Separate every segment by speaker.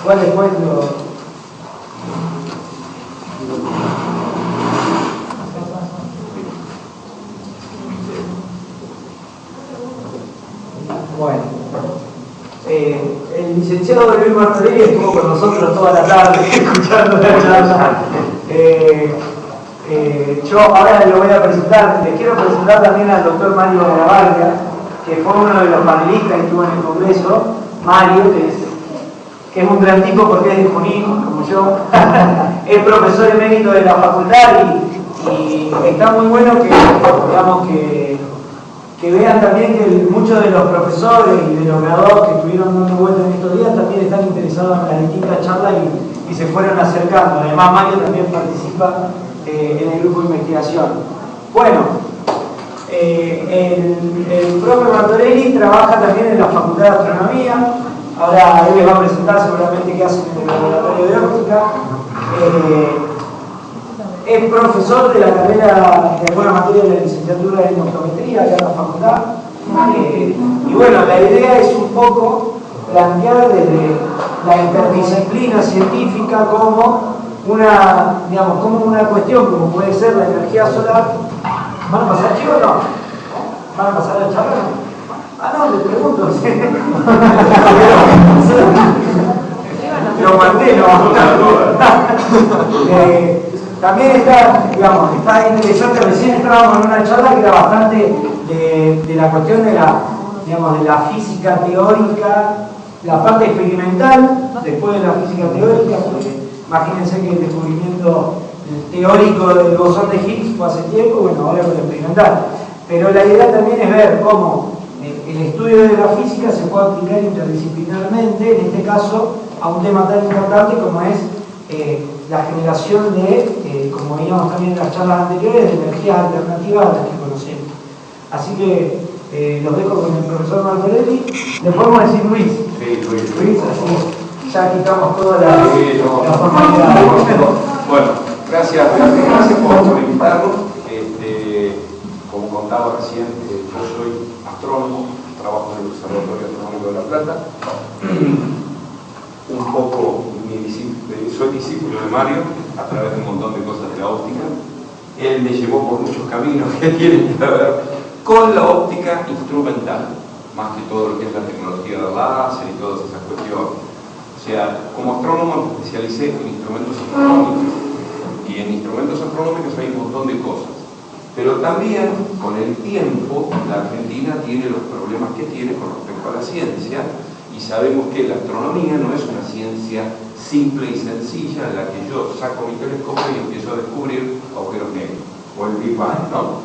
Speaker 1: ¿Cuál les cuento? Bueno, el licenciado Luis Martorelli estuvo con nosotros toda la tarde escuchando la charla. Yo ahora lo voy a presentar, les quiero presentar también al doctor Mario Garavaglia, que fue uno de los panelistas que estuvo en el Congreso. Mario, que es un gran tipo porque es de Junín, como yo, es profesor emérito de la facultad y está muy bueno que, digamos, que vean también que muchos de los profesores y de los graduados que estuvieron dando vuelta en estos días también están interesados en las distintas charlas y se fueron acercando. Además, Mario también participa en el grupo de investigación. Bueno, el profe Martorelli trabaja también en la Facultad de Astronomía. Ahora él les va a presentar seguramente qué hacen en el laboratorio de óptica. Es profesor de la carrera de alguna materia de la licenciatura en optometría acá en la facultad. Y bueno, la idea es un poco plantear desde la interdisciplina científica como una, digamos, como una cuestión, como puede ser la energía solar. ¿Van a pasar chicos o no? ¿Van a pasar la charla? Ah, no, les pregunto. Lo mandé, no. También está, digamos, está interesante. Recién estábamos en una charla que era bastante de la cuestión de la, digamos, de la física teórica, la parte experimental, después de la física teórica, porque imagínense que el descubrimiento teórico del bosón de Higgs fue hace tiempo, bueno, ahora con el experimental. Pero la idea también es ver cómo el estudio de la física se puede aplicar interdisciplinarmente, en este caso, a un tema tan importante como es la generación de, como veíamos también en las charlas anteriores, de energías alternativas a las que conocemos. Así que los dejo con el profesor Martorelli. ¿Le podemos decir Luis?
Speaker 2: Sí, Luis.
Speaker 1: Luis, así ya quitamos toda la formalidad.
Speaker 2: Bueno, gracias por invitarnos. Como contaba recién, yo soy astrónomo, trabajo en el Observatorio Astronómico de La Plata. Un poco soy discípulo de Mario a través de un montón de cosas de la óptica. Él me llevó por muchos caminos que tienen que ver con la óptica instrumental, más que todo lo que es la tecnología del láser y todas esas cuestiones. O sea, como astrónomo me especialicé en instrumentos astronómicos, y en instrumentos astronómicos hay un montón de cosas. Pero también, con el tiempo, la Argentina tiene los problemas que tiene con respecto a la ciencia, y sabemos que la astronomía no es una ciencia simple y sencilla en la que yo saco mi telescopio y empiezo a descubrir agujeros negros, o el Big Bang, ¿no?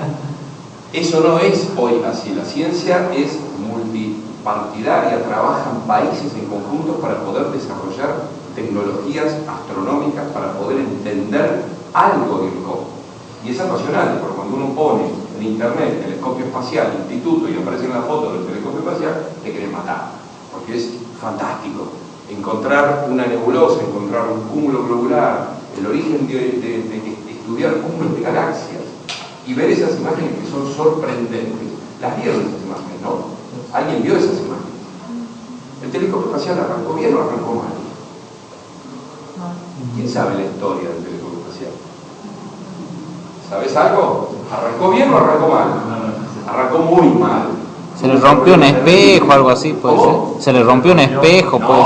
Speaker 2: Eso no es hoy así. La ciencia es multipartidaria, trabajan países en conjunto para poder desarrollar tecnologías astronómicas, para poder entender algo del cosmos. Y es apasionante, porque cuando uno pone en internet telescopio espacial, instituto, y aparece en la foto del telescopio espacial, te quieren matar, porque es fantástico. Encontrar una nebulosa, encontrar un cúmulo globular, el origen de estudiar cúmulos de galaxias, y ver esas imágenes que son sorprendentes. Las vieron esas imágenes, ¿no? ¿Alguien vio esas imágenes? ¿El telescopio espacial arrancó bien o arrancó mal? ¿Quién sabe la historia del telescopio espacial? ¿Sabes algo? ¿Arrancó bien o arrancó mal? Arrancó muy mal.
Speaker 3: Se le rompió un espejo, algo así, puede ser. Se le rompió un espejo, puede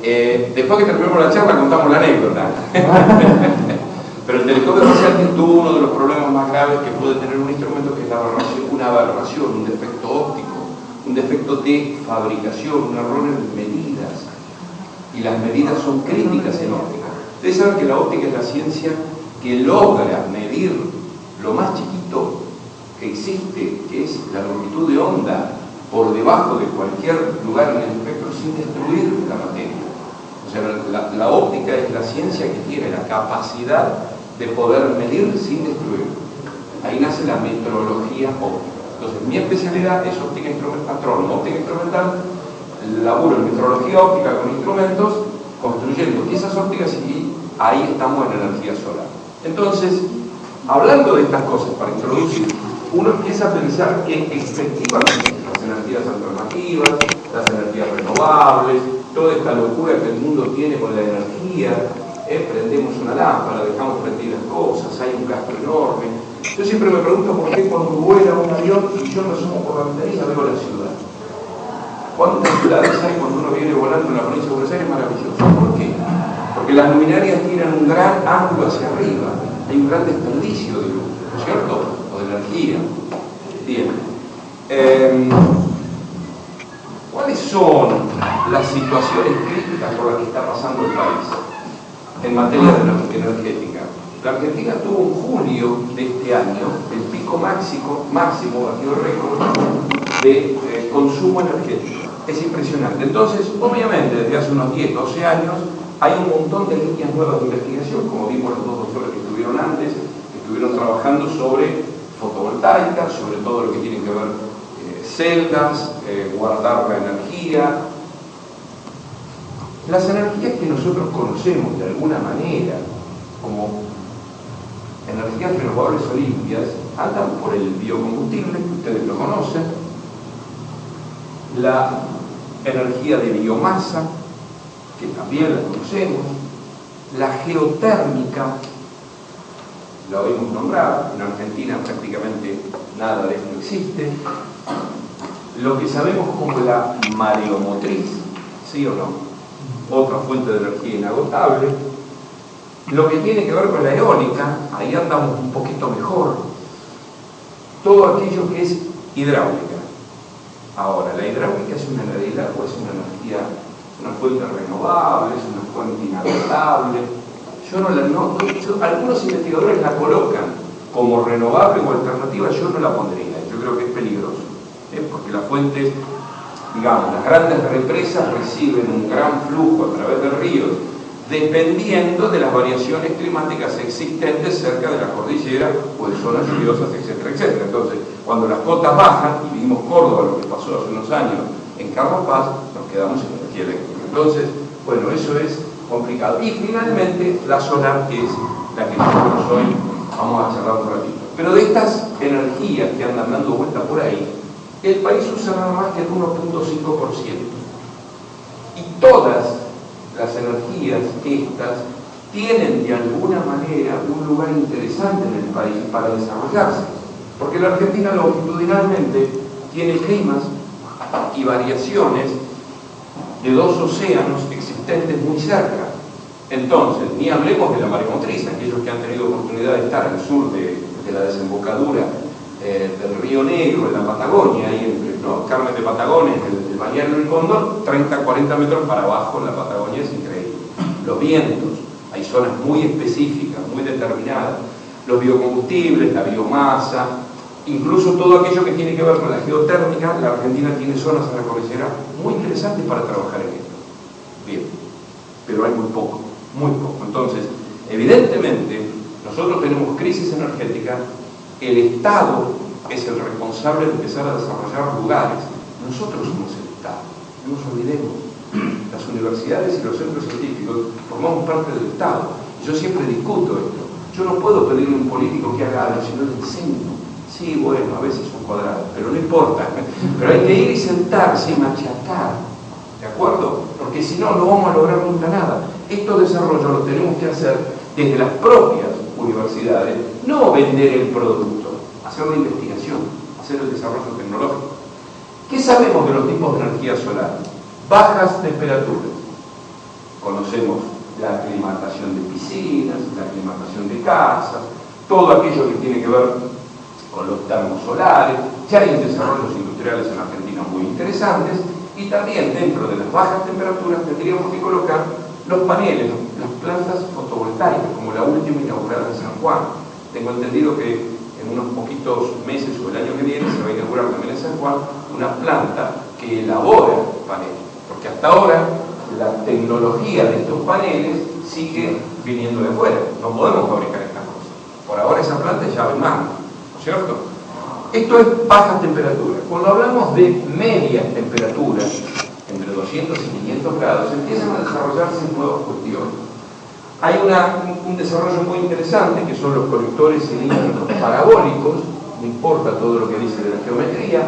Speaker 3: ser.
Speaker 2: Después que terminemos la charla contamos la anécdota. Pero el telescopio espacial tuvo uno de los problemas más graves que puede tener un instrumento, que es una aberración, un defecto óptico, un defecto de fabricación, un error en medidas. Y las medidas son críticas en óptica. Ustedes saben que la óptica es la ciencia que logra medir lo más chiquito que existe, que es la longitud de onda, por debajo de cualquier lugar en el espectro sin destruir la materia. O sea, la óptica es la ciencia que tiene la capacidad de poder medir sin destruir. Ahí nace la metrología óptica. Entonces, mi especialidad es óptica instrumental, astrónomo, óptica instrumental, laburo en metrología óptica con instrumentos, construyendo piezas ópticas, y ahí estamos en energía solar. Entonces, hablando de estas cosas para introducir, uno empieza a pensar que efectivamente las energías alternativas, las energías renovables, toda esta locura que el mundo tiene con la energía, prendemos una lámpara, dejamos prendidas cosas, hay un gasto enorme. Yo siempre me pregunto por qué cuando vuela un avión y yo me asomo por la ventanilla veo la ciudad. ¿Cuántas ciudades hay cuando uno viene volando en la provincia de Buenos Aires? Maravilloso. ¿Por qué? Porque las luminarias tienen un gran ángulo hacia arriba, hay un gran desperdicio de luz, ¿no es cierto? O de energía. Bien. ¿Cuáles son las situaciones críticas por las que está pasando el país en materia de energética? La Argentina tuvo en julio de este año el pico máximo, batió récord de consumo energético. Es impresionante. Entonces, obviamente, desde hace unos 10, 12 años, hay un montón de líneas nuevas de investigación, como vimos los dos doctores que estuvieron antes, que estuvieron trabajando sobre fotovoltaica, sobre todo lo que tiene que ver celdas, guardar la energía. Las energías que nosotros conocemos de alguna manera como energías renovables o limpias andan por el biocombustible, que ustedes lo conocen, la energía de biomasa, que también la conocemos, la geotérmica, la oímos nombrar, en Argentina prácticamente nada de esto existe, lo que sabemos como la mareomotriz, ¿sí o no? Otra fuente de energía inagotable. Lo que tiene que ver con la eólica, ahí andamos un poquito mejor. Todo aquello que es hidráulica. Ahora, la hidráulica es una realidad o es una energía, una fuente renovable, es una fuente inagotable. Yo no la noto, algunos investigadores la colocan como renovable o alternativa, yo no la pondría, yo creo que es peligroso, porque las fuentes, digamos, las grandes represas reciben un gran flujo a través de ríos, dependiendo de las variaciones climáticas existentes cerca de la cordillera o de zonas lluviosas, etcétera, etcétera. Entonces, cuando las cotas bajan, y vimos Córdoba, lo que pasó hace unos años en Carlos Paz, nos quedamos sin energía eléctrica. Entonces, bueno, eso es complicado. Y finalmente, la solar, que es la que nosotros hoy vamos a charlar un ratito. Pero de estas energías que andan dando vuelta por ahí, el país usa nada más que el 1.5%. Y todas las energías estas tienen de alguna manera un lugar interesante en el país para desarrollarse, porque la Argentina longitudinalmente tiene climas y variaciones de dos océanos existentes muy cerca. Entonces, ni hablemos de la mareomotriz, aquellos que han tenido oportunidad de estar al sur de la desembocadura del Río Negro, en la Patagonia, ahí entre Carmen de Patagones, el balneario del Cóndor, 30-40 metros para abajo en la Patagonia, es increíble. Los vientos, hay zonas muy específicas, muy determinadas, los biocombustibles, la biomasa, incluso todo aquello que tiene que ver con la geotérmica. La Argentina tiene zonas en la cordillera muy interesantes para trabajar en esto. Bien, pero hay muy poco, muy poco. Entonces, evidentemente, nosotros tenemos crisis energética. El Estado es el responsable de empezar a desarrollar lugares. Nosotros somos el Estado, no nos olvidemos. Las universidades y los centros científicos formamos parte del Estado. Y yo siempre discuto esto. Yo no puedo pedirle a un político que haga algo si no le enseño. Sí, bueno, a veces un cuadrado, pero no importa. Pero hay que ir y sentarse y machacar, ¿de acuerdo? Porque si no, no vamos a lograr nunca nada. Estos desarrollos los tenemos que hacer desde las propias universidades, no vender el producto, hacer la investigación, hacer el desarrollo tecnológico. ¿Qué sabemos de los tipos de energía solar? Bajas temperaturas. Conocemos la aclimatación de piscinas, la aclimatación de casas, todo aquello que tiene que ver con los termosolares. Ya hay desarrollos industriales en Argentina muy interesantes, y también dentro de las bajas temperaturas tendríamos que colocar los paneles, las plantas fotovoltaicas, como la última inaugurada en San Juan. Tengo entendido que en unos poquitos meses o el año que viene se va a inaugurar también en San Juan una planta que elabora paneles, porque hasta ahora la tecnología de estos paneles sigue viniendo de afuera, no podemos fabricar estas cosas. Por ahora esa planta ya va en mano, ¿no es cierto? Esto es bajas temperaturas. Cuando hablamos de medias temperaturas, entre 200 y 500 grados, empiezan a desarrollarse nuevas cuestiones. Hay un desarrollo muy interesante, que son los colectores cilíndricos parabólicos, no importa todo lo que dice de la geometría,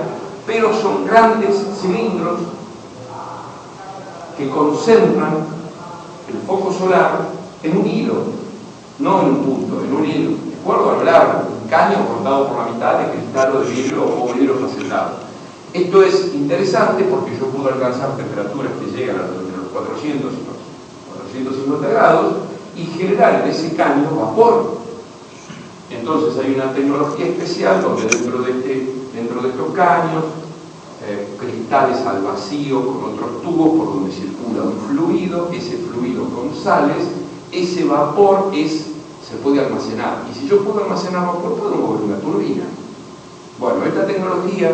Speaker 2: pero son grandes cilindros que concentran el foco solar en un hilo, no en un punto, en un hilo, de acuerdo a lo largo, un caño cortado por la mitad de cristal o de vidrio o vidrio facetado. Esto es interesante porque yo puedo alcanzar temperaturas que llegan a los 400 y los 450 grados y generar en ese caño vapor. Entonces hay una tecnología especial donde dentro de estos caños, cristales al vacío con otros tubos por donde circula un fluido, ese fluido con sales, ese vapor se puede almacenar. Y si yo puedo almacenar vapor, puedo mover una turbina. Bueno, esta tecnología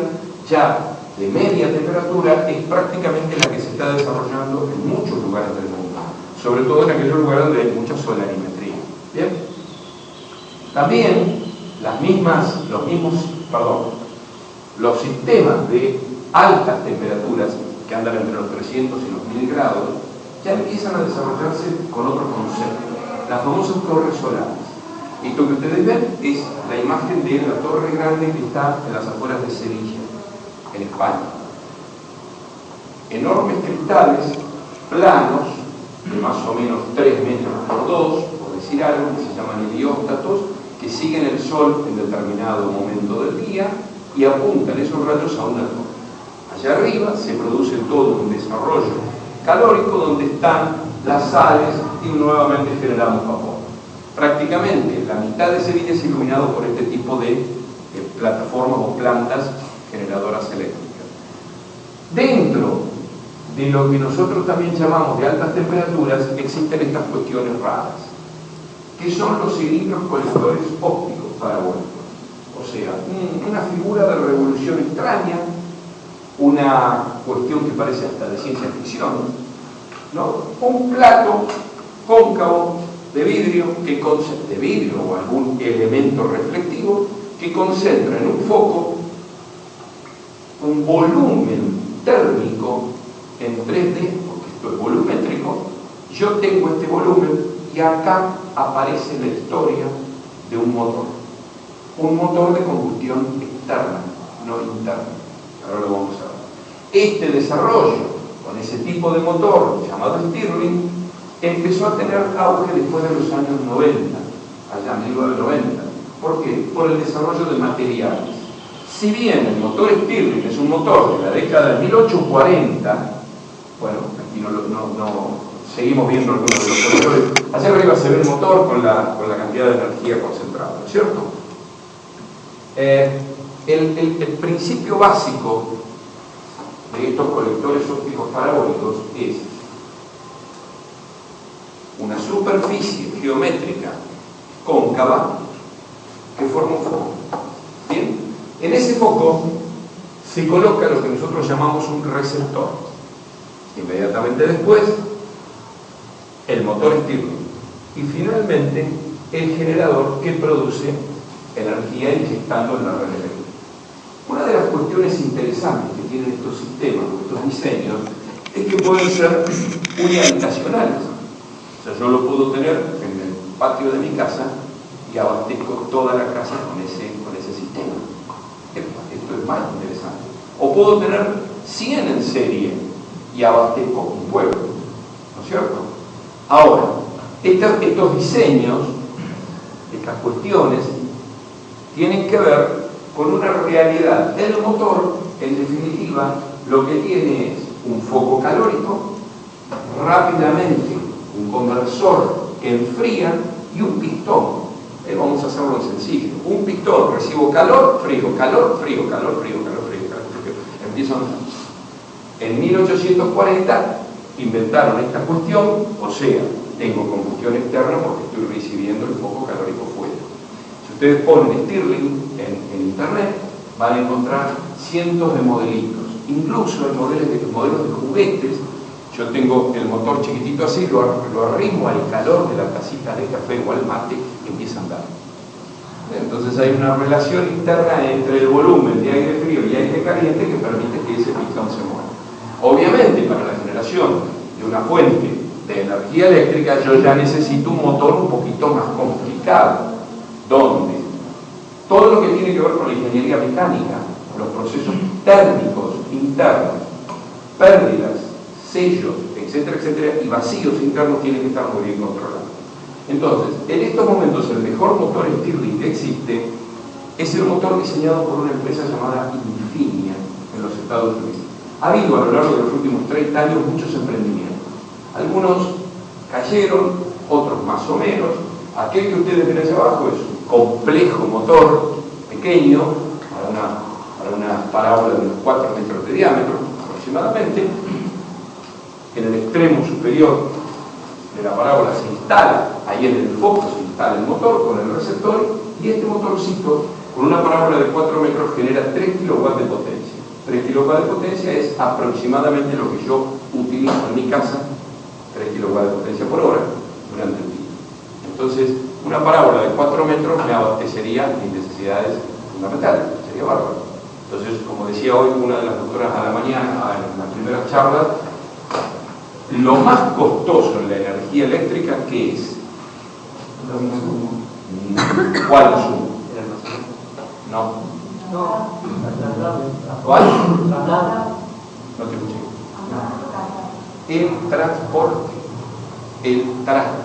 Speaker 2: ya de media temperatura es prácticamente la que se está desarrollando en muchos lugares del mundo, sobre todo en aquellos lugares donde hay mucha solarimetría. ¿Bien? También los sistemas de altas temperaturas que andan entre los 300 y los 1000 grados ya empiezan a desarrollarse con otro concepto, las famosas torres solares. Esto que ustedes ven es la imagen de la torre grande que está en las afueras de Sevilla, en España. Enormes cristales planos de más o menos 3 metros por 2, por decir algo, que se llaman helióstatos, que siguen el sol en determinado momento del día y apuntan esos rayos a una torre. Allá arriba se produce todo un desarrollo calórico donde están las sales y nuevamente generamos vapor. Prácticamente la mitad de Sevilla es iluminado por este tipo de plataformas o plantas generadoras eléctricas. Dentro de lo que nosotros también llamamos de altas temperaturas existen estas cuestiones raras, que son los cilindros colectores ópticos parabólicos. O sea, una figura de revolución extraña, una cuestión que parece hasta de ciencia ficción, ¿no? Un plato cóncavo de vidrio, o algún elemento reflectivo que concentra en un foco un volumen térmico en 3D, porque esto es volumétrico. Yo tengo este volumen y acá aparece la historia de un motor de combustión externa, no interna. Ahora lo vamos a ver. Este desarrollo con ese tipo de motor llamado Stirling empezó a tener auge después de los años 90, allá en 1990. ¿Por qué? Por el desarrollo de materiales. Si bien el motor Stirling es un motor de la década de 1840, bueno, aquí no seguimos viendo algunos de los motores. Allá arriba se ve el motor con la cantidad de energía concentrada, ¿no es cierto? El principio básico de estos colectores ópticos parabólicos es una superficie geométrica cóncava que forma un foco. Bien, en ese foco se coloca lo que nosotros llamamos un receptor. Inmediatamente después, el motor Stirling y finalmente el generador que produce energía inyectando en la red eléctrica. Una de las cuestiones interesantes que tienen estos sistemas, estos diseños, es que pueden ser unihabitacionales. O sea, yo lo puedo tener en el patio de mi casa y abastezco toda la casa con ese sistema. Esto es más interesante. O puedo tener 100 en serie y abastezco un pueblo, ¿no es cierto? Ahora, estos diseños, estas cuestiones, tienen que ver con una realidad. El motor, en definitiva, lo que tiene es un foco calórico, rápidamente un conversor que enfría y un pistón. Vamos a hacerlo en sencillo. Un pistón, recibo calor, frío, calor, frío, calor, frío, calor, frío, calor, frío. Empiezo a... En 1840 inventaron esta cuestión, o sea, tengo combustión externa porque estoy recibiendo el foco calórico fuera. Si ustedes ponen Stirling en internet, van a encontrar cientos de modelitos, incluso en modelos de juguetes. Yo tengo el motor chiquitito así, lo arrimo al calor de la tacita de café o al mate y empieza a andar. Entonces hay una relación interna entre el volumen de aire frío y aire caliente que permite que ese pistón se mueva. Obviamente, para la generación de una fuente de energía eléctrica, yo ya necesito un motor un poquito más complicado, donde todo lo que tiene que ver con la ingeniería mecánica, los procesos térmicos internos, pérdidas, sellos, etc., etcétera, etcétera, y vacíos internos tienen que estar muy bien controlados. Entonces, en estos momentos el mejor motor Stirling que existe es el motor diseñado por una empresa llamada Infinia en los Estados Unidos. Ha habido a lo largo de los últimos 30 años muchos emprendimientos. Algunos cayeron, otros más o menos. Aquel que ustedes ven hacia abajo es un complejo motor pequeño para una parábola de unos 4 metros de diámetro aproximadamente. En el extremo superior de la parábola se instala, ahí en el foco se instala el motor con el receptor, y este motorcito con una parábola de 4 metros genera 3 kilowatts de potencia. 3 kilowatts de potencia es aproximadamente lo que yo utilizo en mi casa, 3 kilowatts de potencia por hora durante el día. Entonces, una parábola de 4 metros me abastecería mis necesidades fundamentales, sería bárbaro. Entonces, como decía hoy una de las doctoras a la mañana, en las primeras charlas, lo más costoso en la energía eléctrica, ¿qué es? ¿Cuál consumo? No. ¿Cuál? No te escuché. El transporte. El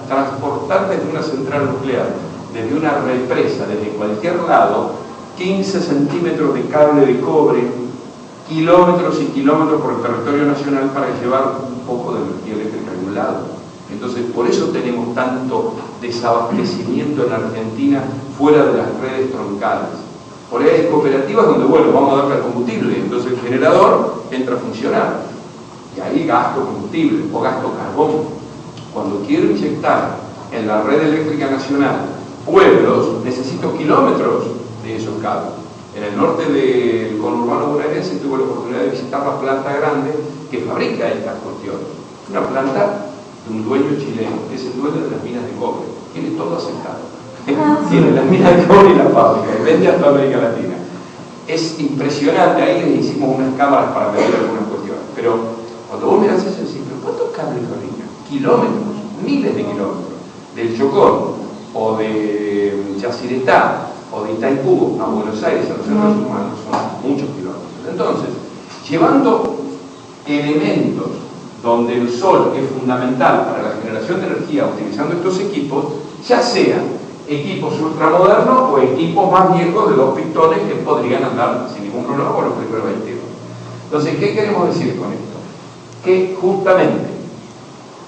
Speaker 2: transportar desde una central nuclear, desde una represa, desde cualquier lado, 15 centímetros de cable de cobre, kilómetros y kilómetros por el territorio nacional para llevar un poco de energía eléctrica a algún lado. Entonces, por eso tenemos tanto desabastecimiento en Argentina fuera de las redes troncales. Por ahí hay cooperativas donde, bueno, vamos a darle al combustible, entonces el generador entra a funcionar. Y ahí gasto combustible o gasto carbón. Cuando quiero inyectar en la red eléctrica nacional pueblos, necesito kilómetros de esos cables. En el norte del conurbano bonaerense tuve la oportunidad de visitar la planta grande que fabrica estas cuestiones. Una planta de un dueño chileno, que es el dueño de las minas de cobre. Tiene todo aceptado. Tiene las minas de cobre y la fábrica, y vende a toda América Latina. Es impresionante, ahí les hicimos unas cámaras para medir algunas cuestiones. Pero cuando vos mirás eso, decís, ¿pero cuántos cables fabrica? Kilómetros, miles de kilómetros. Del Chocón, o de Yacyretá, o de Itaipú a Buenos Aires, a los centros humanos, son muchos kilómetros. Entonces, llevando elementos donde el sol es fundamental para la generación de energía utilizando estos equipos, ya sean equipos ultramodernos o equipos más viejos de 2 pistones que podrían andar sin ningún problema por los primeros 20 años. Entonces, ¿qué queremos decir con esto? Que justamente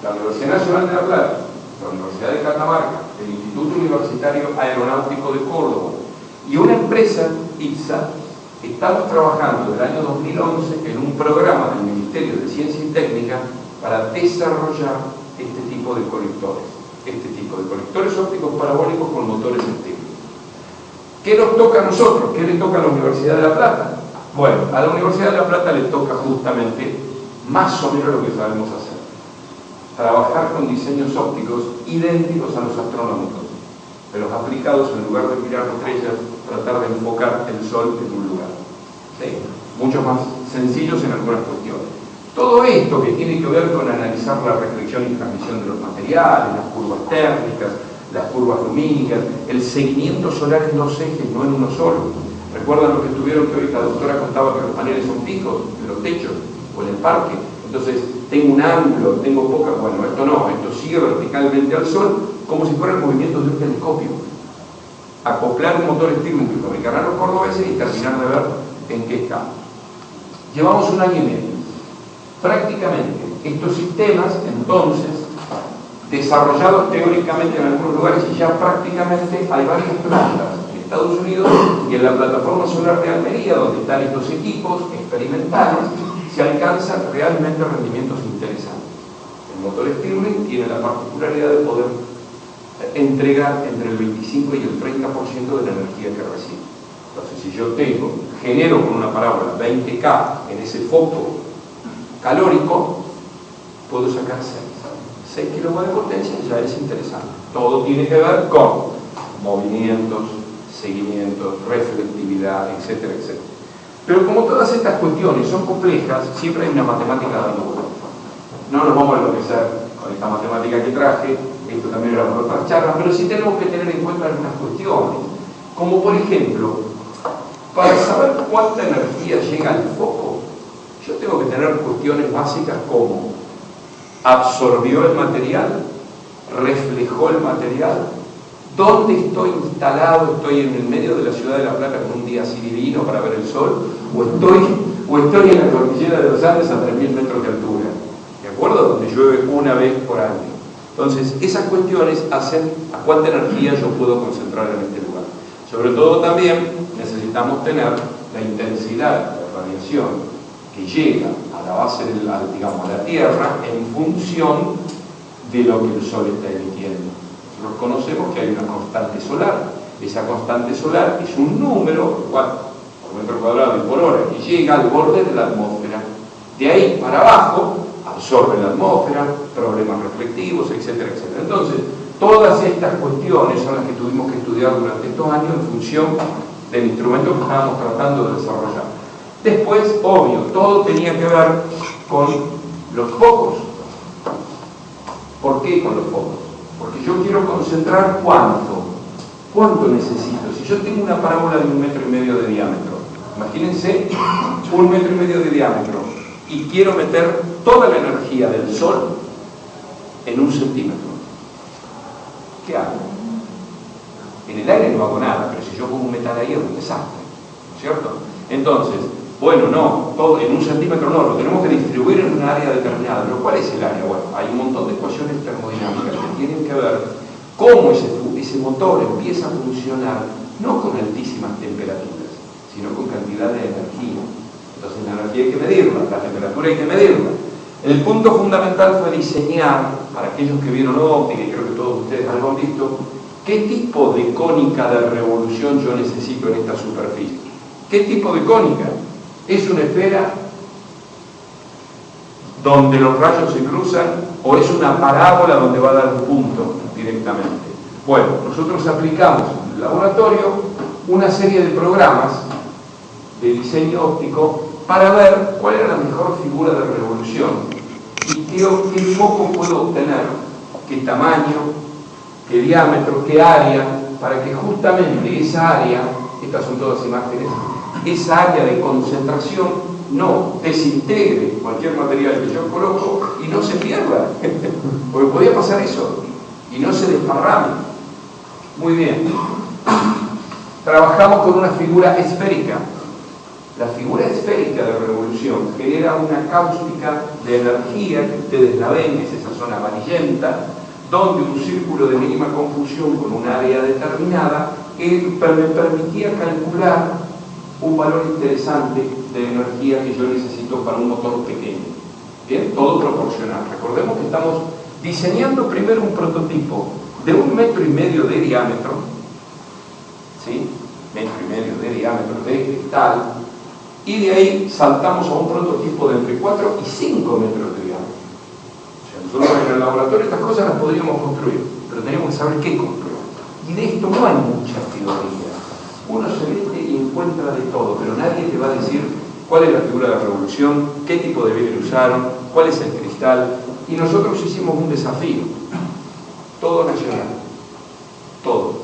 Speaker 2: la Universidad Nacional de La Plata, la Universidad de Catamarca, el Instituto Universitario Aeronáutico de Córdoba y una empresa, IPSA, estamos trabajando desde el año 2011 en un programa del Ministerio de Ciencia y Técnica para desarrollar este tipo de colectores ópticos parabólicos con motores Stirling. ¿Qué nos toca a nosotros? ¿Qué le toca a la Universidad de La Plata? Bueno, a la Universidad de La Plata le toca justamente más o menos lo que sabemos hacer: trabajar con diseños ópticos idénticos a los astronómicos, pero aplicados en lugar de mirar estrellas, tratar de enfocar el sol en un lugar. ¿Sí? Mucho más sencillos en algunas cuestiones. Todo esto que tiene que ver con analizar la reflexión y transmisión de los materiales, las curvas térmicas, las curvas lumínicas, el seguimiento solar en 2 ejes, no en uno solo. ¿Recuerdan lo que estuvieron que hoy la doctora contaba, que los paneles son fijos en los techos o en el parque? Entonces, tengo un ángulo, tengo poca... Bueno, esto no, esto sigue verticalmente al sol como si fuera el movimiento de un telescopio. Acoplar un motor Stirling que fabricarán los cordobeses y terminar de ver en qué estamos. Llevamos 1 año y medio. Prácticamente, estos sistemas, entonces, desarrollados teóricamente en algunos lugares, y ya prácticamente hay varias plantas en Estados Unidos y en la plataforma solar de Almería, donde están estos equipos experimentales, se alcanzan realmente rendimientos interesantes. El motor Stirling tiene la particularidad de poder entregar entre el 25 y el 30% de la energía que recibe. Entonces, si yo genero con una parábola 20K en ese foco calórico, puedo sacar 6 kilowatts de potencia, ya es interesante. Todo tiene que ver con movimientos, seguimientos, reflectividad, etcétera, etcétera. Pero como todas estas cuestiones son complejas, siempre hay una matemática dando vueltas. No nos vamos a enloquecer con esta matemática que traje, esto también era para otras charlas, pero sí tenemos que tener en cuenta algunas cuestiones, como por ejemplo, para saber cuánta energía llega al foco, yo tengo que tener cuestiones básicas como absorbió el material, reflejó el material. ¿Dónde estoy instalado? ¿Estoy en el medio de la ciudad de La Plata con un día así divino para ver el sol? ¿O estoy en la cordillera de los Andes a 3.000 metros de altura? ¿De acuerdo? Donde llueve una vez por año. Entonces, esas cuestiones hacen a cuánta energía yo puedo concentrar en este lugar. Sobre todo también necesitamos tener la intensidad de radiación que llega a la base, digamos, a la Tierra en función de lo que el Sol está emitiendo. Nosotros conocemos que hay una constante solar. Esa constante solar es un número, por metro cuadrado y por hora, que llega al borde de la atmósfera. De ahí para abajo absorbe la atmósfera, problemas reflectivos, etcétera, etcétera. Entonces, todas estas cuestiones son las que tuvimos que estudiar durante estos años en función del instrumento que estábamos tratando de desarrollar. Después, obvio, todo tenía que ver con los focos. ¿Por qué con los focos? Porque yo quiero concentrar ¿cuánto necesito? Si yo tengo una parábola de 1,5 metros de diámetro, imagínense 1,5 metros de diámetro, y quiero meter toda la energía del Sol en 1 centímetro. ¿Qué hago? En el aire no hago nada, pero si yo pongo un metal ahí es un desastre, ¿no es cierto? Entonces, bueno, no, todo en 1 centímetro no, lo tenemos que distribuir en un área determinada. ¿Pero cuál es el área? Bueno, hay un montón de ecuaciones termodinámicas que tienen que ver cómo ese motor empieza a funcionar no con altísimas temperaturas, sino con cantidad de energía. Entonces la energía hay que medirla, la temperatura hay que medirla. El punto fundamental fue diseñar, para aquellos que vieron óptica, y creo que todos ustedes algo han visto, qué tipo de cónica de revolución yo necesito en esta superficie. ¿Qué tipo de cónica? ¿Es una esfera donde los rayos se cruzan o es una parábola donde va a dar un punto directamente? Bueno, nosotros aplicamos en el laboratorio una serie de programas de diseño óptico para ver cuál era la mejor figura de revolución y qué foco puedo obtener, qué tamaño, qué diámetro, qué área, para que justamente esa área, estas son todas imágenes, esa área de concentración no desintegre cualquier material que yo coloco y no se pierda, porque podía pasar eso, y no se desparrame. Muy bien. Trabajamos con una figura esférica. La figura esférica de revolución genera una cáustica de energía, que ustedes la ven, es esa zona amarillenta, donde un círculo de mínima confusión con un área determinada me permitía calcular un valor interesante de energía que yo necesito para un motor pequeño. Bien, todo proporcional. Recordemos que estamos diseñando primero un prototipo de 1,5 metros de diámetro, ¿sí? 1,5 metros de diámetro de cristal, y de ahí saltamos a un prototipo de entre 4 y 5 metros de diámetro. O sea, nosotros en el laboratorio estas cosas las podríamos construir, pero tenemos que saber qué construir. Y de esto no hay mucha teoría. Uno se mete y encuentra de todo, pero nadie te va a decir cuál es la figura de revolución, qué tipo de vidrio usaron, cuál es el cristal. Y nosotros hicimos un desafío, todo nacional, todo.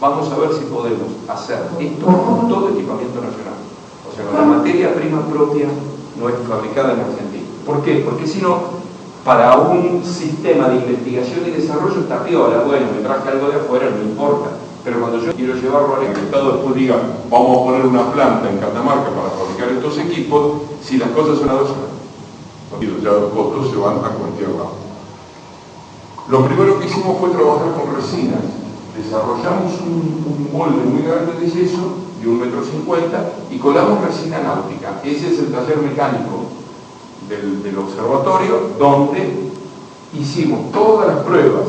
Speaker 2: Vamos a ver si podemos hacer esto con todo equipamiento nacional. O sea, con la materia prima propia no es fabricada en Argentina. ¿Por qué? Porque si no, para un sistema de investigación y desarrollo está piola. Bueno, me traje algo de afuera, no importa. Pero cuando yo quiero llevarlo al Estado, después diga, vamos a poner una planta en Catamarca para fabricar estos equipos, si las cosas son adosas, ya los costos se van a cualquier lado. Lo primero que hicimos fue trabajar con resinas. Desarrollamos un molde muy grande de yeso, de 1,50 metros, y colamos resina náutica. Ese es el taller mecánico del observatorio, donde hicimos todas las pruebas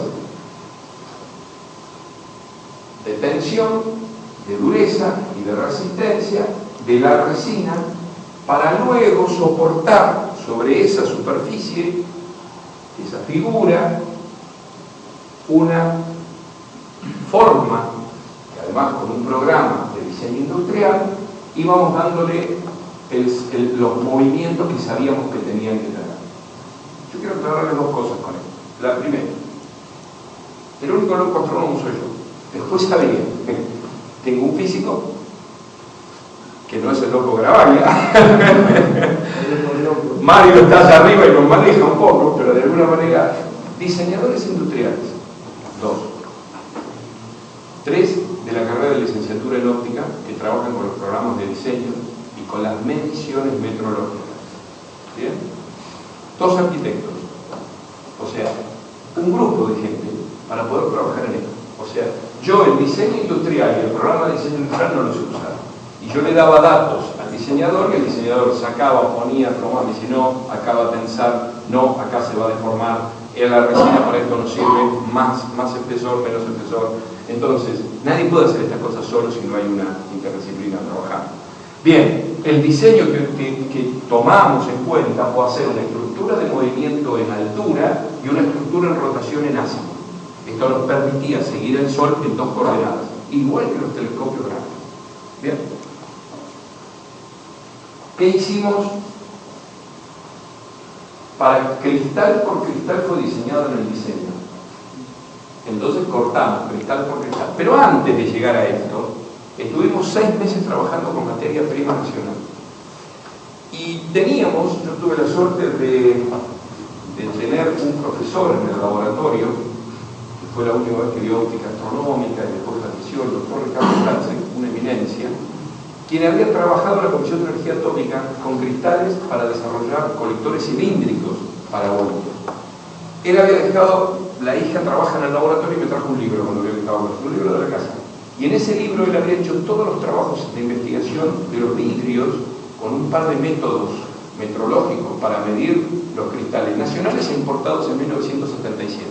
Speaker 2: de tensión, de dureza y de resistencia de la resina para luego soportar sobre esa superficie, esa figura, una forma que además con un programa de diseño industrial íbamos dándole los movimientos que sabíamos que tenían que tener. Yo quiero aclararles dos cosas con esto. La primera, el único loco astrónomo soy yo. Después sabía, tengo un físico que no es el loco Gravaglia, Mario está allá arriba y nos maneja un poco, pero de alguna manera, diseñadores industriales, 2. 3 de la carrera de licenciatura en óptica, que trabajan con los programas de diseño y con las mediciones metrológicas. ¿Bien? 2 arquitectos. O sea, un grupo de gente para poder trabajar en esto. O sea, yo el diseño industrial y el programa de diseño industrial no lo sé usar. Y yo le daba datos al diseñador y el diseñador sacaba, ponía, probaba, y dice, no, acá va a tensar, no, acá se va a deformar, la resina para esto no sirve, más espesor, menos espesor. Entonces, nadie puede hacer estas cosas solo si no hay una interdisciplina trabajando. Bien, el diseño que tomamos en cuenta fue hacer una estructura de movimiento en altura y una estructura en rotación en ácido. Esto nos permitía seguir el Sol en 2 coordenadas, igual que los telescopios grandes. Bien. ¿Qué hicimos? Para cristal por cristal fue diseñado en el diseño. Entonces cortamos cristal por cristal. Pero antes de llegar a esto, estuvimos 6 meses trabajando con materia prima nacional. Y yo tuve la suerte de tener un profesor en el laboratorio, que fue la última vez que dio óptica astronómica, y después falleció, el doctor Ricardo Franzen, una eminencia, quien había trabajado en la Comisión de Energía Atómica con cristales para desarrollar colectores cilíndricos parabólicos. Él había dejado, la hija trabaja en el laboratorio y me trajo un libro cuando yo estaba con un libro de la casa. Y en ese libro él había hecho todos los trabajos de investigación de los vidrios con un par de métodos metrológicos para medir los cristales nacionales e importados en 1977.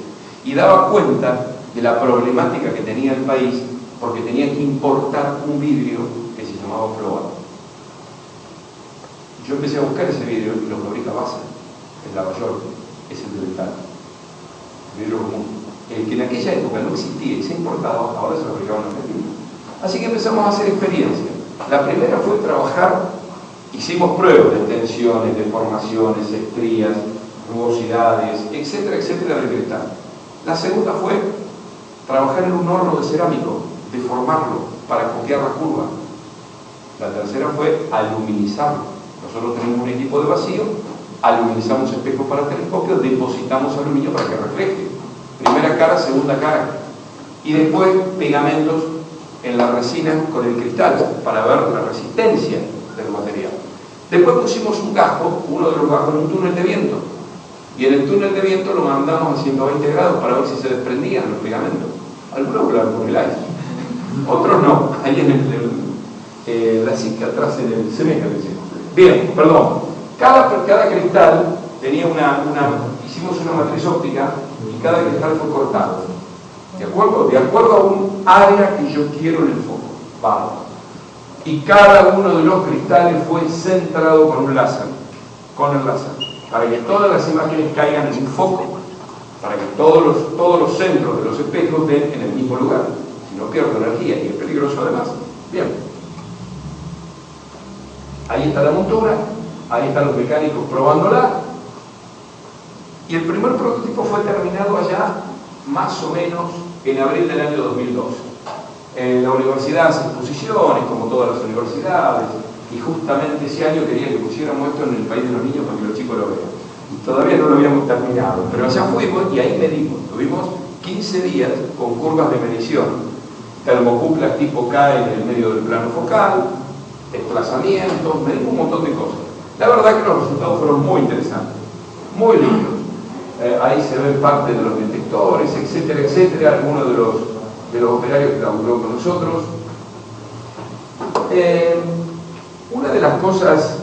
Speaker 2: Y daba cuenta de la problemática que tenía el país porque tenía que importar un vidrio que se llamaba Floa. Yo empecé a buscar ese vidrio y lo fabrica Basa, en Nueva York, es el de Dental, vidrio común. El que en aquella época no existía y se importaba, ahora se fabricaba en Argentina. Así que empezamos a hacer experiencia. La primera fue trabajar, hicimos pruebas de tensiones, deformaciones, estrías, rugosidades, etcétera, etcétera, del cristal. La segunda fue trabajar en un horno de cerámico, deformarlo para copiar la curva. La tercera fue aluminizarlo. Nosotros tenemos un equipo de vacío, aluminizamos espejos para telescopios, depositamos aluminio para que refleje. Primera cara, segunda cara. Y después pegamentos en la resina con el cristal para ver la resistencia del material. Después pusimos un gajo, uno de los gajos en un túnel de viento. Y en el túnel de viento lo mandamos a 120 grados para ver si se desprendían los pegamentos. Algunos volaron por el aire, otros no. Ahí en la cinca atrás en el semestre. Bien, perdón. Cada cristal tenía hicimos una matriz óptica y cada cristal fue cortado. ¿De acuerdo a un área que yo quiero en el foco. Vamos. Y cada uno de los cristales fue centrado con un láser. Con el láser. Para que todas las imágenes caigan en un foco. Para que todos los centros de los espejos den en el mismo lugar. Si no pierdo energía y es peligroso además. Bien. Ahí está la montura. Ahí están los mecánicos probándola. Y el primer prototipo fue terminado allá más o menos en abril del año 2012. La universidad hace exposiciones, como todas las universidades, y justamente ese año quería que pusiéramos esto en el país de los niños para que los chicos lo vean. Y todavía no lo habíamos terminado, pero allá fuimos y ahí medimos. Tuvimos 15 días con curvas de medición, termocuplas tipo K en el medio del plano focal, desplazamientos, medimos un montón de cosas. La verdad que los resultados fueron muy interesantes, muy lindos. Ahí se ven parte de los detectores, etcétera, etcétera, algunos de los operarios que laburó con nosotros. Una de las cosas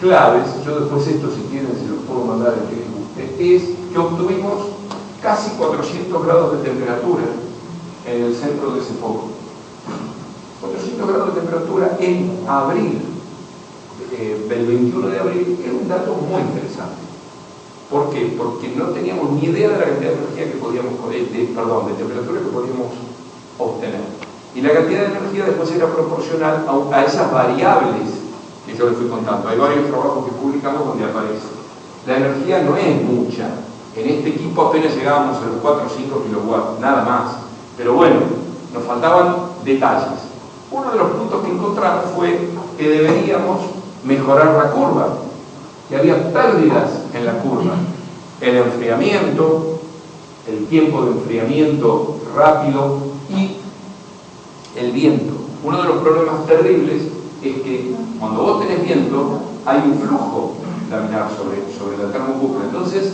Speaker 2: claves, yo después esto si quieren se los puedo mandar al que les guste, es que obtuvimos casi 400 grados de temperatura en el centro de ese foco. 400 grados de temperatura en abril, del 21 de abril, es un dato muy interesante. ¿Por qué? Porque no teníamos ni idea de la cantidad de energía que podíamos, de temperatura que podíamos obtener. Y la cantidad de energía después era proporcional a esas variables que yo les fui contando. Hay varios trabajos que publicamos donde aparece. La energía no es mucha. En este equipo apenas llegábamos a los 4 o 5 kilowatts, nada más. Pero bueno, nos faltaban detalles. Uno de los puntos que encontramos fue que deberíamos mejorar la curva. que había pérdidas en la curva. El enfriamiento, el tiempo de enfriamiento rápido y el viento. Uno de los problemas terribles es que cuando vos tenés viento hay un flujo laminar sobre la termocúpula. Entonces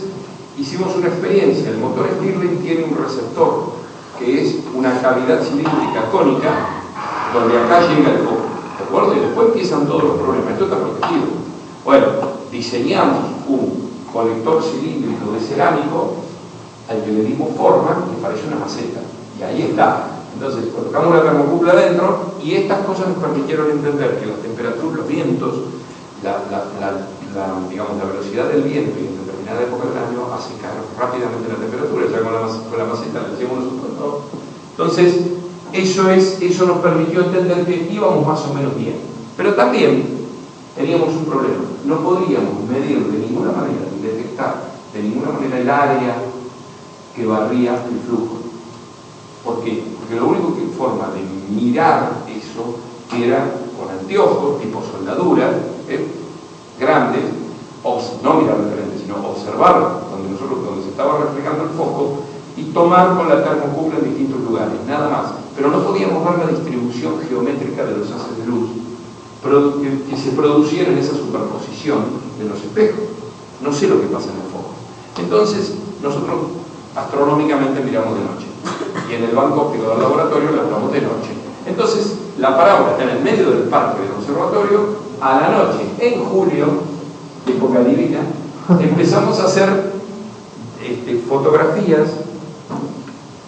Speaker 2: hicimos una experiencia. El motor Stirling tiene un receptor que es una cavidad cilíndrica cónica donde acá llega el foco, ¿de acuerdo? Y después empiezan todos los problemas. Esto está protegido. Bueno, diseñamos un colector cilíndrico de cerámico al que le dimos forma y parece una maceta. Y ahí está. Entonces colocamos la termocúpula adentro y estas cosas nos permitieron entender que las temperaturas, los vientos, digamos, la velocidad del viento y en determinada época del año hace caer rápidamente la temperatura. Ya con la maceta le decíamos nosotros, ¿no? Entonces eso nos permitió entender que íbamos más o menos bien. Pero también teníamos un problema. No podíamos medir de ninguna manera, ni detectar de ninguna manera el área que barría el flujo. ¿Por qué? Porque lo único que forma de mirar eso era con anteojos tipo soldadura, grandes, no mirar de frente, sino observar donde se estaba reflejando el foco y tomar con la termocúpula en distintos lugares, nada más. Pero no podíamos ver la distribución geométrica de los haces de luz que se produciera en esa superposición de los espejos. No sé lo que pasa en el foco. Entonces, nosotros astronómicamente miramos de noche. Y en el banco óptico del laboratorio la miramos de noche. Entonces, la parábola está en el medio del parque del observatorio. A la noche, en julio, época divina, empezamos a hacer fotografías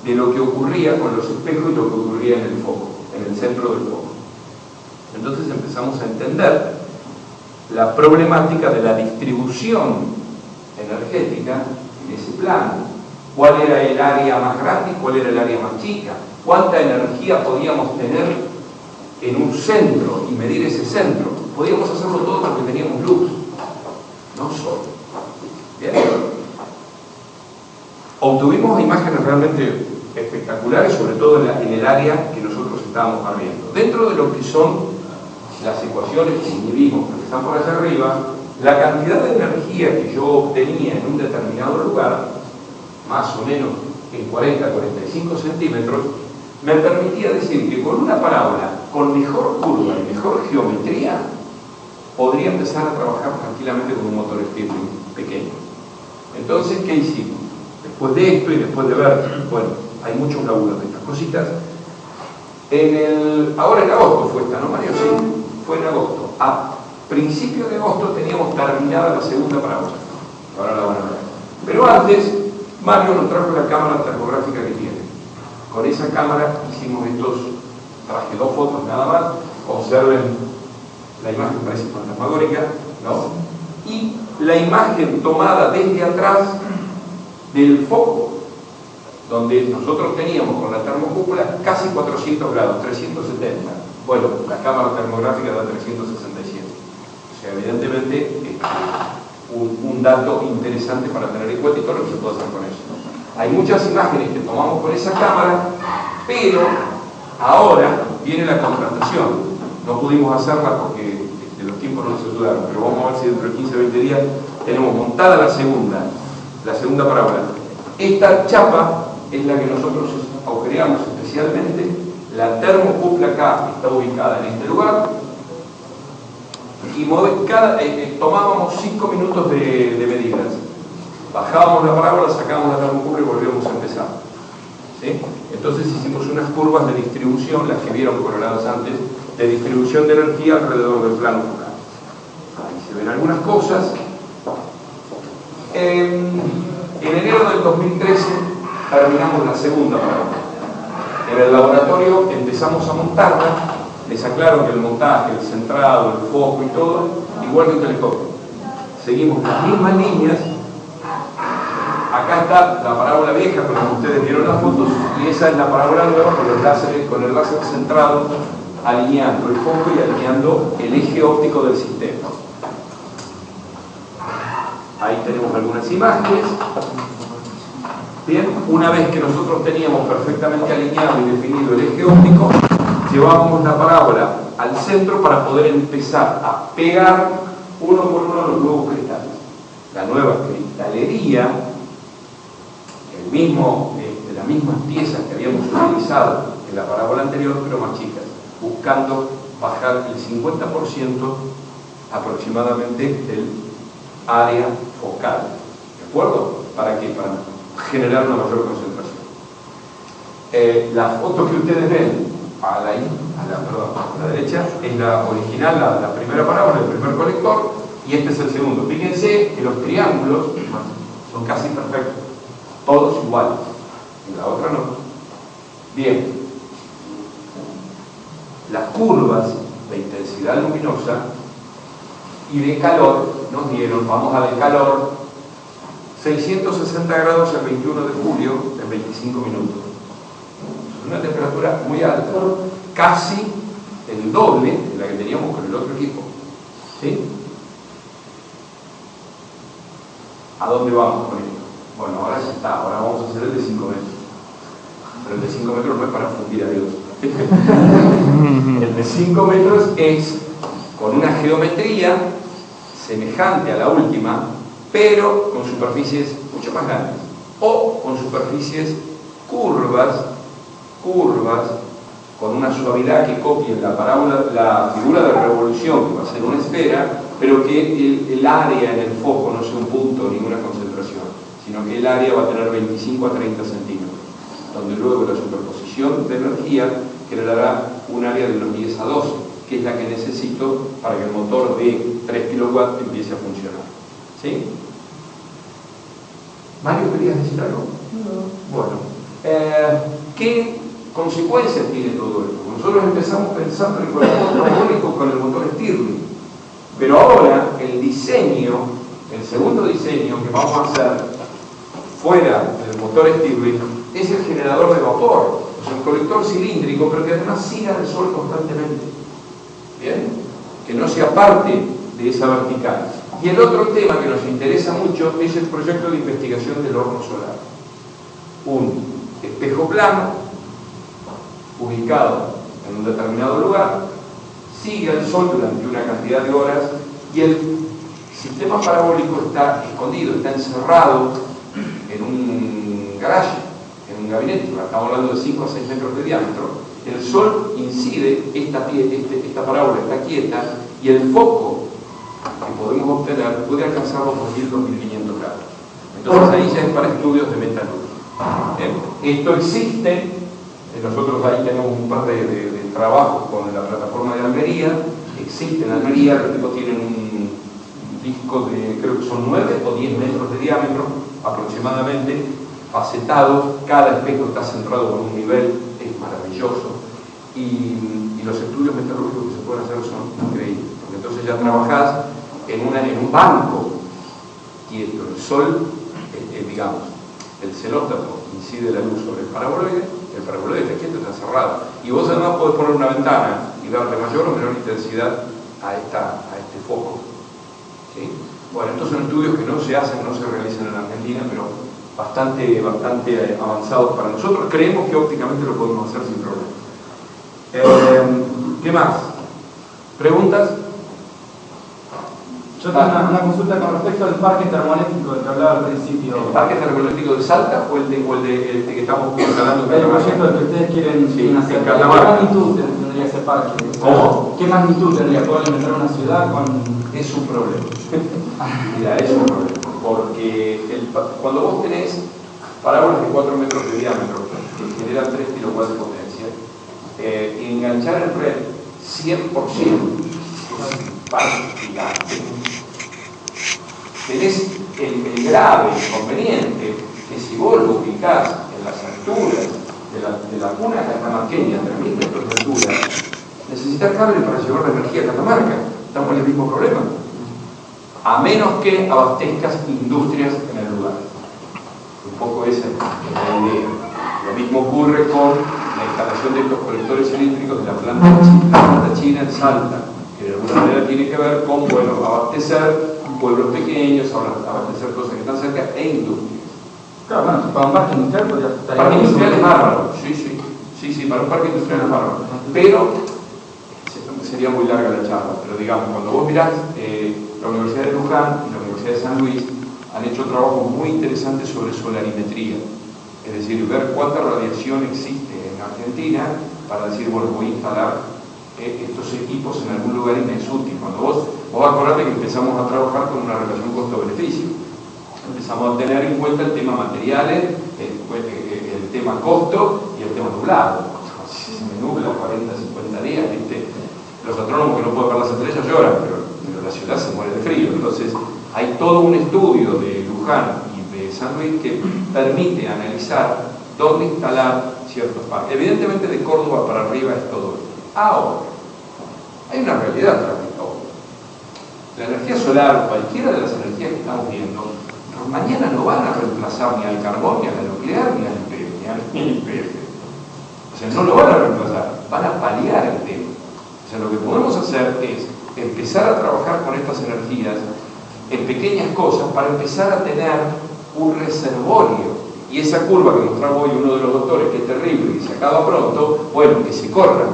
Speaker 2: de lo que ocurría con los espejos y lo que ocurría en el foco, en el centro del foco. Entonces empezamos a entender la problemática de la distribución energética en ese plano. ¿Cuál era el área más grande y cuál era el área más chica? ¿Cuánta energía podíamos tener en un centro y medir ese centro? Podíamos hacerlo todo porque teníamos luz, no sol. ¿Bien? Obtuvimos imágenes realmente espectaculares, sobre todo en el área que nosotros estábamos viendo. Dentro de lo que son las ecuaciones que inhibimos, que están por allá arriba, la cantidad de energía que yo obtenía en un determinado lugar, más o menos en 40-45 centímetros, me permitía decir que con una parábola con mejor curva y mejor geometría podría empezar a trabajar tranquilamente con un motor Stirling pequeño. Entonces, ¿qué hicimos? Después de esto y después de ver, bueno, hay muchos laburos de estas cositas. Ahora en agosto fue esta, ¿no, Mario? Sí, fue en agosto. A principios de agosto teníamos terminada la segunda parábola. Ahora la van a ver. Pero antes, Mario nos trajo la cámara termográfica que tiene. Con esa cámara hicimos traje 2 fotos nada más. Observen la imagen, parece fantasmagórica, ¿no? Y la imagen tomada desde atrás del foco, donde nosotros teníamos con la termocúpula casi 400 grados, 370. Bueno, la cámara termográfica da 367. O sea, evidentemente, un dato interesante para tener en cuenta y todo lo que se puede hacer con eso. Hay muchas imágenes que tomamos con esa cámara, pero ahora viene la contratación. No pudimos hacerla porque los tiempos no nos ayudaron, pero vamos a ver si dentro de 15 o 20 días tenemos montada la segunda parábola. Esta chapa es la que nosotros agujereamos especialmente. La termocúpula acá está ubicada en este lugar y tomábamos 5 minutos de medidas. Bajábamos la parábola, sacábamos la termocúpula y volvíamos a empezar. ¿Sí? Entonces hicimos unas curvas de distribución, las que vieron coloradas antes, de distribución de energía alrededor del plano focal. Ahí se ven algunas cosas. En enero del 2013 terminamos la segunda parábola. En el laboratorio empezamos a montarla. Les aclaro que el montaje, el centrado, el foco y todo, igual que un telescopio. Seguimos las mismas líneas. Acá está la parábola vieja, como ustedes vieron las fotos, y esa es la parábola nueva con el láser centrado, alineando el foco y alineando el eje óptico del sistema. Ahí tenemos algunas imágenes. Bien, una vez que nosotros teníamos perfectamente alineado y definido el eje óptico, llevábamos la parábola al centro para poder empezar a pegar uno por uno los nuevos cristales. la nueva cristalería, las mismas piezas que habíamos utilizado en la parábola anterior, pero más chicas, buscando bajar el 50% aproximadamente del área focal. ¿De acuerdo? ¿Para qué? Para generar una mayor concentración. La foto que ustedes ven a la derecha es la original, la primera parábola, el primer colector, y este es el segundo. Fíjense que los triángulos son casi perfectos, todos iguales, en la otra no. Bien, las curvas de intensidad luminosa y de calor nos dieron, vamos a de calor, 660 grados el 21 de julio en 25 minutos. Es una temperatura muy alta, casi el doble de la que teníamos con el otro equipo. ¿Sí? ¿A dónde vamos con esto? Bueno, ahora ya está, ahora vamos a hacer el de 5 metros. Pero el de 5 metros no es para fundir a Dios. El de 5 metros es con una geometría semejante a la última, pero con superficies mucho más grandes, o con superficies curvas, con una suavidad que copie la parábola, la figura de revolución, que va a ser una esfera, pero que el área en el foco no sea un punto, ninguna concentración, sino que el área va a tener 25 a 30 centímetros, donde luego la superposición de energía generará un área de unos 10 a 12, que es la que necesito para que el motor de 3 kilowatts empiece a funcionar. ¿Sí? Mario, ¿querías decir algo? No. Bueno, ¿qué consecuencias tiene todo esto? Nosotros empezamos pensando en el colector parabólico con el motor Stirling, pero ahora el diseño, el segundo diseño que vamos a hacer fuera del motor Stirling es el generador de vapor, o sea, un colector cilíndrico, pero que además siga el sol constantemente. ¿Bien? Que no se aparte de esa vertical. Y el otro tema que nos interesa mucho es el proyecto de investigación del horno solar. Un espejo plano, ubicado en un determinado lugar, sigue al sol durante una cantidad de horas y el sistema parabólico está escondido, está encerrado en un garaje, en un gabinete, estamos hablando de 5 a 6 metros de diámetro. El sol incide, esta parábola está quieta y el foco que podemos obtener puede alcanzar los 2.000-2.500 grados. Entonces ahí ya es para estudios de metalurgia. Esto existe, nosotros ahí tenemos un par de trabajos con la plataforma de Almería, existe en Almería, los tipos tienen un disco de, creo que son 9 o 10 metros de diámetro aproximadamente, facetado, cada espejo está centrado con un nivel, es maravilloso, y los estudios metalúrgicos que se pueden hacer son increíbles, porque entonces ya trabajás en un banco quieto, el sol, digamos, el celóstato incide la luz sobre el paraboloide está quieto, está cerrado, y vos además podés poner una ventana y darle mayor o menor intensidad a este foco. ¿Sí? Bueno, estos son estudios que no se hacen, no se realizan en Argentina, pero bastante avanzados para nosotros. Creemos que ópticamente lo podemos hacer sin problema. ¿Qué más? ¿Preguntas?
Speaker 4: Yo tengo una consulta con respecto al parque termoeléctrico del que hablaba al principio.
Speaker 2: ¿El parque termoeléctrico de Salta o el de que estamos instalando en
Speaker 4: El
Speaker 2: Catamarca?
Speaker 4: proyecto que ustedes quieren hacer.
Speaker 2: en
Speaker 4: ¿Qué
Speaker 2: Catamarca.
Speaker 4: magnitud tendría ese parque?
Speaker 2: ¿Cómo?
Speaker 4: ¿Qué magnitud tendría? ¿Puedo alimentar una ciudad con...?
Speaker 2: Es un problema. Mira, es un problema. Porque cuando vos tenés parábolas de 4 metros de diámetro que generan 3 kilowatts de potencia, enganchar el red 100% es un parque gigante. Tenés el grave inconveniente que si vos lo ubicás en las alturas de la cuna catamarqueña, 3.000 metros de altura, necesitas cable para llevar la energía a Catamarca. Estamos en el mismo problema. A menos que abastezcas industrias en el lugar. Un poco esa es la idea. Lo mismo ocurre con la instalación de estos colectores cilíndricos de la planta china en Salta, que de alguna manera tiene que ver con, bueno, abastecer pueblos pequeños, abastecer cosas que están cerca e industrias.
Speaker 4: Claro, bueno, para un parque industrial podría estar...
Speaker 2: Parque industrial es bárbaro, sí, para un parque industrial es bárbaro. Pero sería muy larga la charla, pero digamos, cuando vos mirás la Universidad de Luján y la Universidad de San Luis, han hecho trabajos muy interesantes sobre solarimetría, es decir, ver cuánta radiación existe en Argentina para decir, bueno, voy a instalar estos equipos en algún lugar y me es útil. Cuando vos acordate que empezamos a trabajar con una relación costo-beneficio, empezamos a tener en cuenta el tema materiales, el tema costo y el tema nublado. Si se me nubla 40, 50 días, ¿viste? Los astrónomos que no pueden ver las estrellas lloran, pero la ciudad se muere de frío. Entonces hay todo un estudio de Luján y de San Luis que permite analizar dónde instalar ciertos parques. Evidentemente de Córdoba para arriba es todo esto. Ahora, hay una realidad tras de todo. La energía solar, cualquiera de las energías que estamos viendo, mañana no van a reemplazar ni al carbón, ni a la nuclear, ni al IPF. O sea, no lo van a reemplazar, van a paliar el tema. O sea, lo que podemos hacer es empezar a trabajar con estas energías en pequeñas cosas para empezar a tener un reservorio. Y esa curva que mostraba hoy uno de los doctores, que es terrible y se acaba pronto, bueno, que se corra.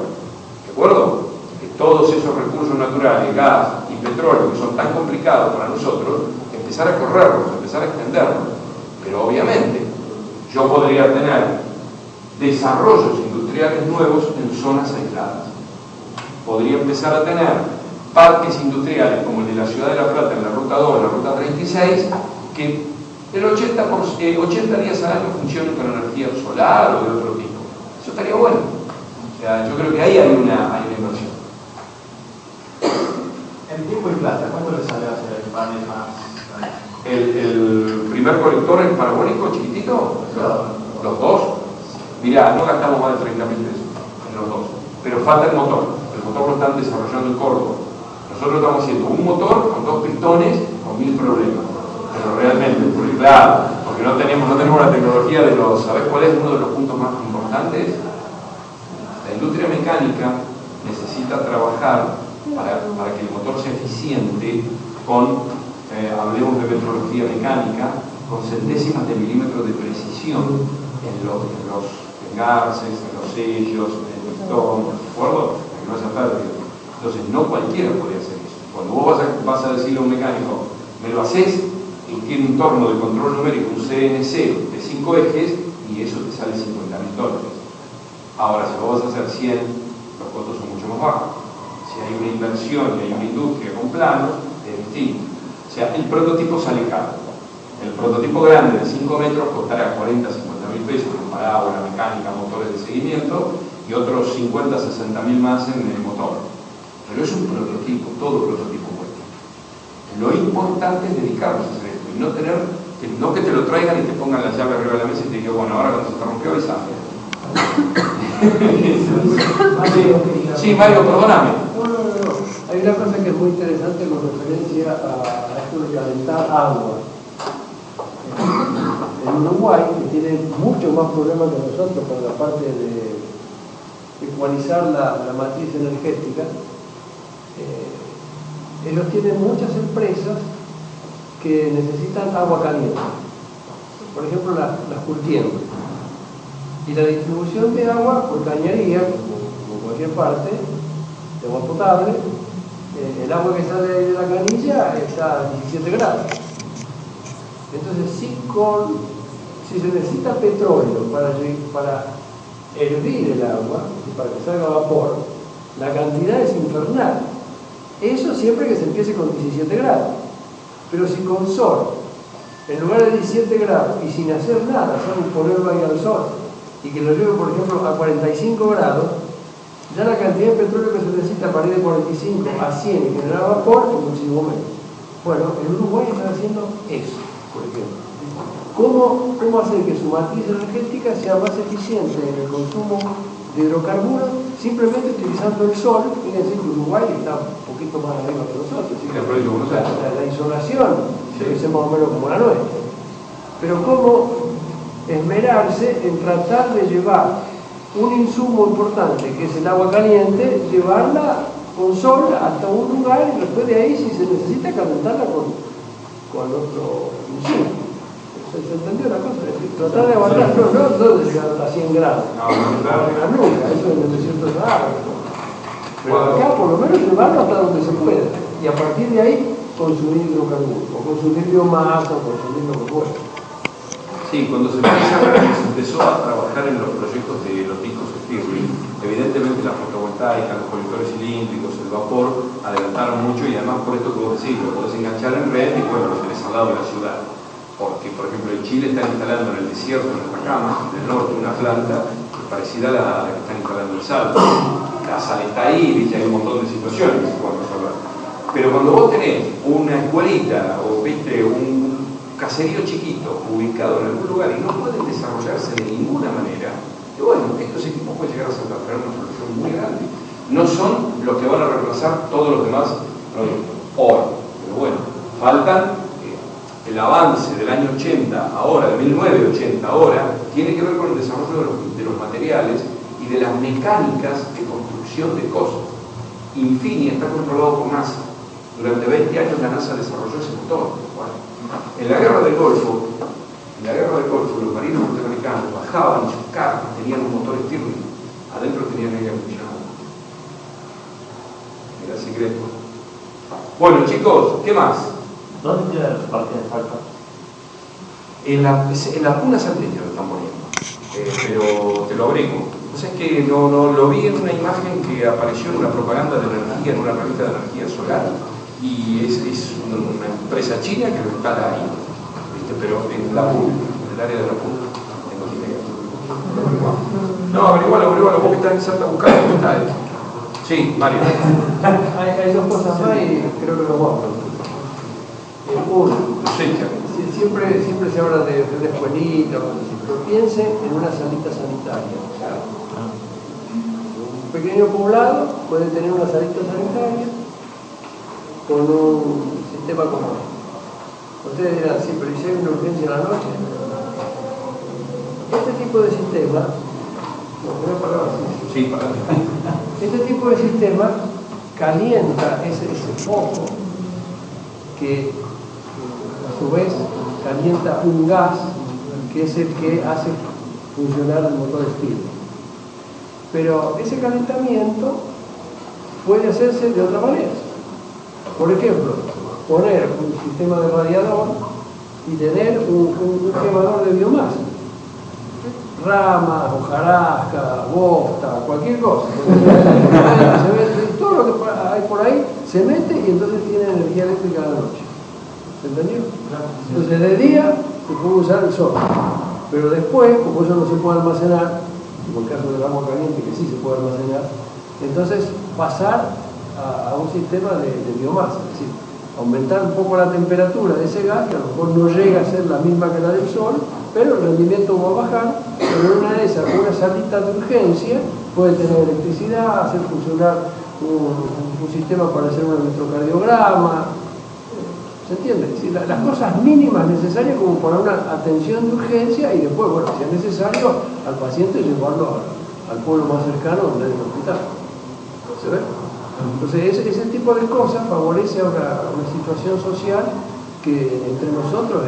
Speaker 2: ¿De acuerdo? Que todos esos recursos naturales, gas y petróleo, que son tan complicados para nosotros, empezar a correrlos, empezar a extenderlos. Pero obviamente, yo podría tener desarrollos industriales nuevos en zonas aisladas. Podría empezar a tener parques industriales como el de la Ciudad de La Plata en la Ruta 2, la Ruta 36, que el 80 días al año funcionen con energía solar o de otro tipo. Eso estaría bueno. O sea, yo creo que ahí hay una inversión.
Speaker 4: En tiempo y plata, ¿cuánto le sale a hacer el panel más?
Speaker 2: El primer colector en parabólico chiquitito, los dos, mirá, no gastamos más de 30.000 pesos en los dos, pero falta el motor lo están desarrollando en Córdoba. Nosotros estamos haciendo un motor con 2 pistones con 1000 problemas, pero realmente, porque claro, porque no tenemos la tecnología de los, ¿sabés cuál es uno de los puntos más importantes? La industria mecánica necesita trabajar para que el motor sea eficiente con hablemos de metrología mecánica, con centésimas de milímetros de precisión en los engarces, en los sellos, en el pistón, ¿de acuerdo? Para que no haya pérdida. Entonces, no cualquiera puede hacer eso. Cuando vos vas a decirle a un mecánico, me lo haces, y tiene un torno de control numérico, un CNC de 5 ejes, y eso te sale $50.000. Ahora, si vos vas a hacer 100, los costos son mucho más bajos. Si hay una inversión y hay una industria con planos, es distinto. O sea, el prototipo sale caro. El prototipo grande de 5 metros costará 40, 50.000 pesos comparado a la mecánica, motores de seguimiento, y otros 50, 60.000 más en el motor. Pero es un prototipo, todo prototipo cuesta. Lo importante es dedicarnos a hacer esto y no tener, no que te lo traigan y te pongan la llave arriba de la mesa y te digan, bueno, ahora cuando se te rompió avísame. Sí, Mario, perdóname.
Speaker 5: Hay una cosa que es muy interesante con referencia a esto de calentar agua. En Uruguay, que tiene mucho más problemas que nosotros con la parte de ecualizar la matriz energética, ellos tienen muchas empresas que necesitan agua caliente. Por ejemplo, las curtiembres. Y la distribución de agua por cañería, como en cualquier parte, de agua potable, el agua que sale de la canilla está a 17 grados. Entonces, si se necesita petróleo para hervir el agua, para que salga vapor, la cantidad es infernal. Eso siempre que se empiece con 17 grados. Pero si con sol, en lugar de 17 grados y sin hacer nada, solo ponerlo ahí al sol, y que lo lleve, por ejemplo, a 45 grados, ya la cantidad de petróleo que se necesita para ir de 45 a 100 y generar vapor es muchísimo menos. Bueno, en Uruguay están haciendo eso, por ejemplo. ¿Cómo hacer que su matriz energética sea más eficiente en el consumo de hidrocarburos simplemente utilizando el sol? Fíjense que Uruguay está un poquito más arriba que nosotros. ¿Sí? La insolación debe ser más o menos como la nuestra. Pero ¿cómo esmerarse en tratar de llevar un insumo importante, que es el agua caliente, llevarla con sol hasta un lugar y después de ahí, si se necesita, calentarla con otro insumo? ¿Se entendió la cosa? Es decir, tratar de aguantar, no de llegar a 100 grados. No llegar nunca, eso es en el desierto de Sahara. Pero acá por lo menos llevarlo hasta donde se pueda. Y a partir de ahí consumir hidrocarburos. consumir biomasa o consumir lo que fuera.
Speaker 2: Sí, cuando se empezó a trabajar en los proyectos de los discos Stirling, evidentemente la fotovoltaica, los colectores cilíndricos, el vapor, adelantaron mucho y además por esto que vos decís, lo podés enganchar en red y bueno, lo tenés al lado de la ciudad. Porque, por ejemplo, en Chile están instalando en el desierto, en Atacama, del norte, una planta parecida a la que están instalando en Salto. La sal está ahí, ¿viste? Hay un montón de situaciones que se pueden resolver. Pero cuando vos tenés una escuelita o viste un caserío chiquito ubicado en algún lugar y no pueden desarrollarse de ninguna manera, y bueno, estos equipos pueden llegar a traer una solución muy grande. No son los que van a reemplazar todos los demás productos hoy, pero bueno, faltan. El avance del año 80 ahora, de 1980 ahora, tiene que ver con el desarrollo de los materiales y de las mecánicas de construcción de cosas. Infini está controlado por NASA. Durante 20 años la NASA desarrolló ese motor. Bueno, en la guerra del Golfo, los marinos norteamericanos bajaban y sus carros tenían un motor Stirling. Adentro tenían aire acondicionado. Era el secreto. Bueno, chicos, ¿qué más?
Speaker 6: ¿Dónde quedan los parques de Salta?
Speaker 2: En la puna salteña lo están poniendo, pero te lo abrigo. O sea, es que no lo vi en una imagen que apareció en una propaganda de energía, en una revista de energía solar, y es una empresa china que lo instala ahí, ¿viste? Pero en la puna, en el área de la puna. Tengo que ir. No, averigualo, vos que estás en Salta buscando, ¿dónde está él? Sí, Mario.
Speaker 5: Hay dos cosas más y creo que lo vamos a uno, siempre se habla de una escuelita, pero piense en una salita sanitaria. Un pequeño poblado puede tener una salita sanitaria con un sistema común. Ustedes dirán, sí, pero ¿y si hay una urgencia en la noche? Este tipo de sistema, este tipo de sistema calienta ese foco que a su vez calienta un gas que es el que hace funcionar el motor Stirling. Pero ese calentamiento puede hacerse de otra manera. Por ejemplo, poner un sistema de radiador y tener un quemador de biomasa. Ramas, hojarasca, bosta, cualquier cosa. Todo lo que hay por ahí se mete y entonces tiene energía eléctrica a la noche. ¿Se entendió? Entonces de día se puede usar el sol, pero después, como eso no se puede almacenar, como el caso del agua caliente que sí se puede almacenar, entonces pasar a un sistema de biomasa, es decir, aumentar un poco la temperatura de ese gas, que a lo mejor no llega a ser la misma que la del sol, pero el rendimiento va a bajar, pero en una de esas, una salita de urgencia, puede tener electricidad, hacer funcionar un sistema para hacer un electrocardiograma. ¿Se entiende? Es decir, las cosas mínimas necesarias como para una atención de urgencia y después, bueno, si es necesario, al paciente llevarlo al pueblo más cercano donde hay un hospital. ¿Se ve? Entonces, ese tipo de cosas favorece a una situación social que entre nosotros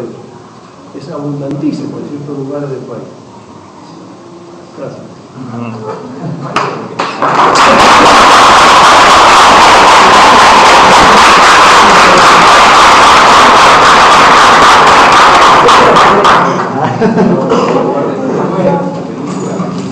Speaker 5: es abundantísima en ciertos lugares del país. Gracias.